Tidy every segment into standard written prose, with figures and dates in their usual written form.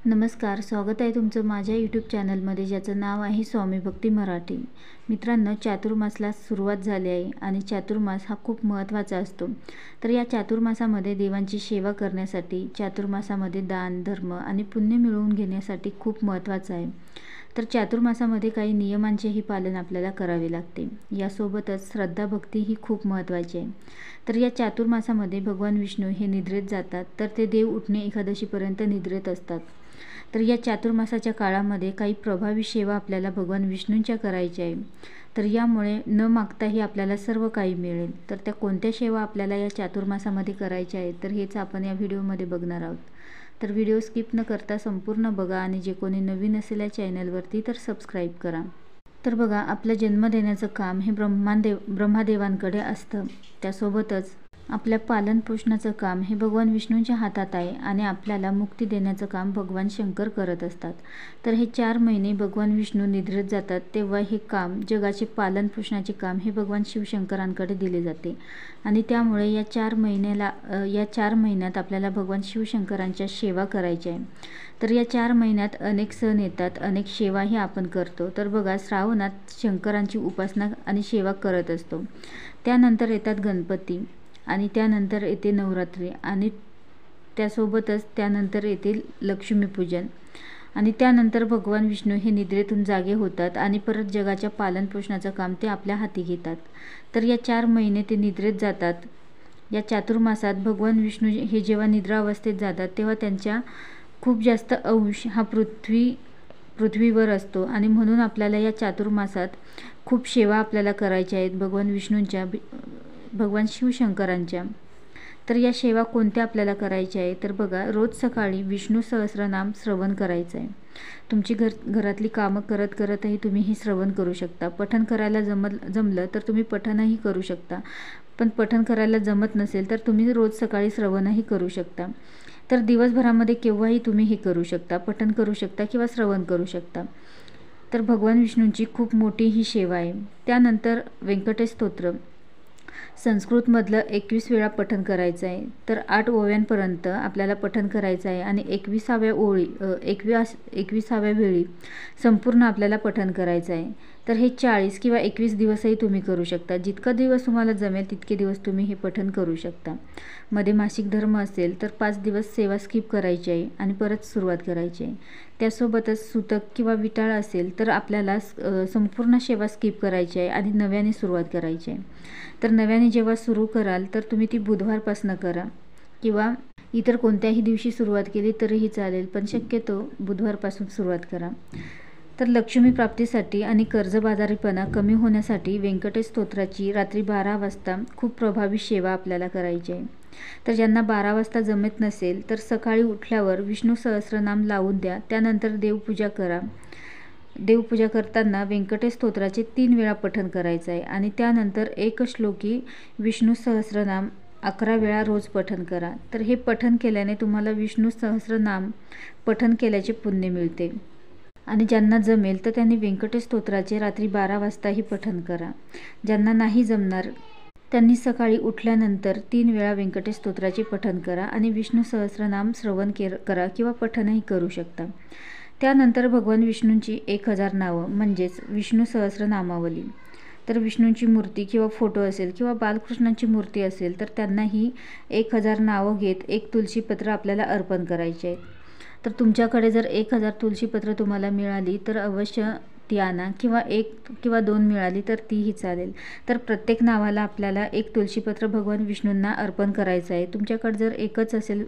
नमस्कार, स्वागत आहे तुमचं माझ्या यूट्यूब चॅनलमध्ये, ज्याचं नाव आहे स्वामी भक्ती मराठी। मित्रांनो, चातुर्मासाला सुरुवात झाली आहे आणि चातुर्मास हा खूप महत्त्वाचा असतो। तर या चातुर्मासामध्ये देवांची सेवा करण्यासाठी, चातुर्मासामध्ये दान धर्म आणि पुण्य मिळवून घेण्यासाठी खूप महत्त्वाचं आहे। तर चातुर्मासामध्ये काही नियमांचेही पालन आपल्याला करावे लागते। यासोबतच श्रद्धा भक्ती ही खूप महत्त्वाची आहे। तर या चातुर्मासामध्ये भगवान विष्णू हे निद्रेत जातात, तर ते देव उठणे एकादशीपर्यंत निद्रेत असतात। तर या चातुर्मासाच्या काळामध्ये काही प्रभावी सेवा आपल्याला भगवान विष्णूंच्या करायच्या आहे। तर यामुळे न मागताही आपल्याला सर्व काही मिळेल। तर त्या कोणत्या सेवा आपल्याला या चातुर्मासामध्ये करायच्या आहेत, तर हेच आपण या व्हिडिओमध्ये बघणार आहोत। तर व्हिडिओ स्किप न करता संपूर्ण बघा आणि जे कोणी नवीन असेल या चॅनलवरती तर सबस्क्राईब करा। तर बघा, आपलं जन्म देण्याचं काम हे ब्रह्मदेवांकडे असतं। त्यासोबतच आपल्या पालन पोषणाचं काम हे भगवान विष्णूंच्या हातात आहे आणि आपल्याला मुक्ती देण्याचं काम भगवान शंकर करत असतात। तर हे 4 महिने भगवान विष्णू निद्रेत जातात, तेव्हा हे काम, जगाचे पालन पोषणाचे काम हे भगवान शिवशंकरांकडे दिले जाते। आणि त्यामुळे या 4 महिन्यात आपल्याला भगवान शिवशंकरांच्या सेवा करायच्या आहे। तर या 4 महिन्यात अनेक सण येतात, अनेक सेवाही आपण करतो। तर बघा, श्रावणात शंकरांची उपासना आणि सेवा करत असतो। त्यानंतर येतात गणपती आणि त्यानंतर येते नवरात्री आणि त्यासोबतच त्यानंतर येते लक्ष्मीपूजन आणि त्यानंतर भगवान विष्णू हे निद्रेतून जागे होतात आणि परत जगाच्या पालन पोषणाचं काम ते आपल्या हाती घेतात। तर या 4 महिने ते निद्रेत जातात। या चातुर्मासात भगवान विष्णू हे जेव्हा निद्रावस्थेत जातात, तेव्हा त्यांच्या खूप जास्त अंश हा पृथ्वीवर असतो आणि म्हणून आपल्याला या चातुर्मासात खूप सेवा आपल्याला करायच्या आहेत भगवान विष्णूंच्या, भगवान शिवशंकरांच्या। तर या सेवा कोणत्या आपल्याला करायच्या आहे, तर बघा, रोज सकाळी विष्णू सहस्रनाम श्रवण करायचं आहे। तुमची घरातली कामं करत करतही तुम्ही हे श्रवण करू शकता। पठण करायला जमलं तर तुम्ही पठणही करू शकता, पण पठण करायला जमत नसेल तर तुम्ही रोज सकाळी श्रवणही करू शकता। तर दिवसभरामध्ये केव्हाही तुम्ही हे करू शकता, पठण करू शकता किंवा श्रवण करू शकता। तर भगवान विष्णूंची खूप मोठी ही सेवा आहे। त्यानंतर व्यंकटेश स्तोत्र संस्कृतमधलं 21 वेळा पठण करायचं आहे। तर 8 ओव्यांपर्यंत आपल्याला पठण करायचं आहे आणि 21व्या वेळी संपूर्ण आपल्याला पठण करायचं आहे। तर हे 40 किंवा 21 दिवसही तुम्ही करू शकता। जितका दिवस तुम्हाला जमेल तितके दिवस तुम्ही हे पठण करू शकता। मध्ये मासिक धर्म असेल तर 5 दिवस सेवा स्किप करायची आहे आणि परत सुरुवात करायची आहे। त्यासोबतच सुतक किंवा विटाळ असेल तर आपल्याला संपूर्ण सेवा स्किप करायची आहे आणि नव्याने सुरुवात करायची आहे। तर नव्याने जेव्हा सुरू कराल तर तुम्ही ती बुधवारपासून करा किंवा इतर कोणत्याही दिवशी सुरुवात केली तरीही चालेल, पण शक्यतो बुधवारपासून सुरुवात करा। तर लक्ष्मी प्राप्तीसाठी आणि कर्जबाजारीपणा कमी होण्यासाठी व्यंकटेश स्तोत्राची रात्री 12 वाजता खूप प्रभावी सेवा आपल्याला करायची आहे। तर ज्यांना 12 वाजता जमत नसेल तर सकाळी उठल्यावर विष्णू सहस्रनाम लावून द्या, त्यानंतर देवपूजा करा। देवपूजा करताना व्यंकटेश स्तोत्राचे 3 वेळा पठण करायचं आहे आणि त्यानंतर एक श्लोकी विष्णू सहस्रनाम 11 वेळा रोज पठण करा। तर हे पठण केल्याने तुम्हाला विष्णू सहस्रनाम पठण केल्याचे पुण्य मिळते। आणि ज्यांना जमेल तर त्यांनी व्यंकटेश स्तोत्राचे रात्री 12 वाजताही पठण करा। ज्यांना नाही जमणार त्यांनी सकाळी उठल्यानंतर 3 वेळा व्यंकटेश स्तोत्राचे पठण करा आणि विष्णू सहस्रनाम श्रवण करा किंवा पठणही करू शकता। त्यानंतर भगवान विष्णूंची 1000 नावं म्हणजेच विष्णू सहस्रनामावली। तर विष्णूंची मूर्ती किंवा फोटो असेल किंवा बालकृष्णांची मूर्ती असेल तर त्यांनाही 1000 नावं घेत एक तुलसीपत्र आपल्याला अर्पण करायचे आहे। तर तुमच्याकडे जर 1000 तुलसीपत्र तुम्हाला मिळाली तर अवश्य ती आणा, किंवा 1 किंवा 2 मिळाली तर तीही चालेल। तर प्रत्येक नावाला आपल्याला 1 तुलसीपत्र भगवान विष्णूंना अर्पण करायचं आहे। तुमच्याकडे जर एकच असेल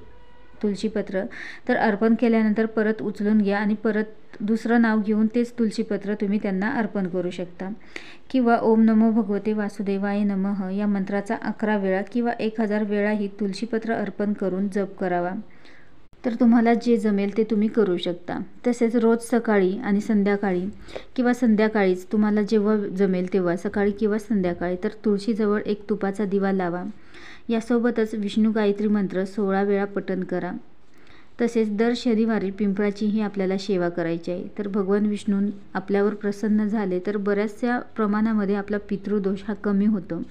तुलसीपत्र तर अर्पण केल्यानंतर परत उचलून घ्या आणि परत दुसरं नाव घेऊन तेच तुलसीपत्र तुम्ही त्यांना अर्पण करू शकता। किंवा ओम नमो भगवते वासुदेवाय नमः या मंत्राचा 11 वेळा किंवा 1000 वेळाही तुलसीपत्र अर्पण करून जप करावा। तर तुम्हाला जे जमेल ते तुम्ही करू शकता। तसेच रोज सकाळी आणि संध्याकाळी किंवा संध्याकाळीच तुम्हाला जेव्हा जमेल तेव्हा, सकाळी किंवा संध्याकाळी, तर तुळशीजवळ एक तुपाचा दिवा लावा। यासोबतच विष्णू गायत्री मंत्र 16 वेळा पठण करा। तसेच दर शनिवारी पिंपळाचीही आपल्याला सेवा करायची आहे। तर भगवान विष्णू आपल्यावर प्रसन्न झाले तर बऱ्याचशा प्रमाणामध्ये आपला पितृदोष हा कमी होतो।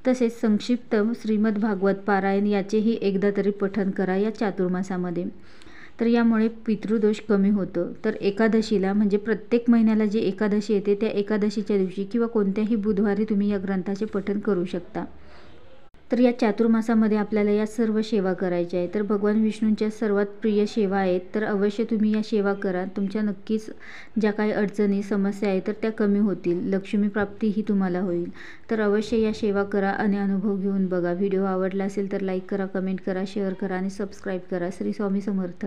तसेच संक्षिप्त श्रीमद भागवत पारायण याचेही एकदा तरी पठण करा या चातुर्मासामध्ये। तर यामुळे पितृदोष कमी होतो। तर एकादशीला म्हणजे प्रत्येक महिन्याला जी एकादशी येते त्या एकादशीच्या दिवशी किंवा कोणत्याही बुधवारी तुम्ही या ग्रंथाचे पठण करू शकता। तर या चातुर्मासामध्ये आपल्याला या सर्व सेवा करायच्या आहेत। तर भगवान विष्णूंच्या सर्वात प्रिय सेवा आहेत, तर अवश्य तुम्ही या सेवा करा। तुमच्या नक्कीच ज्या काही अडचणी समस्या आहेत तर त्या कमी होतील, लक्ष्मी प्राप्तीही तुम्हाला होईल। तर अवश्य या सेवा करा आणि अनुभव घेऊन बघा। व्हिडिओ आवडला असेल तर लाईक करा, कमेंट करा, शेअर करा आणि सबस्क्राईब करा। श्री स्वामी समर्थ।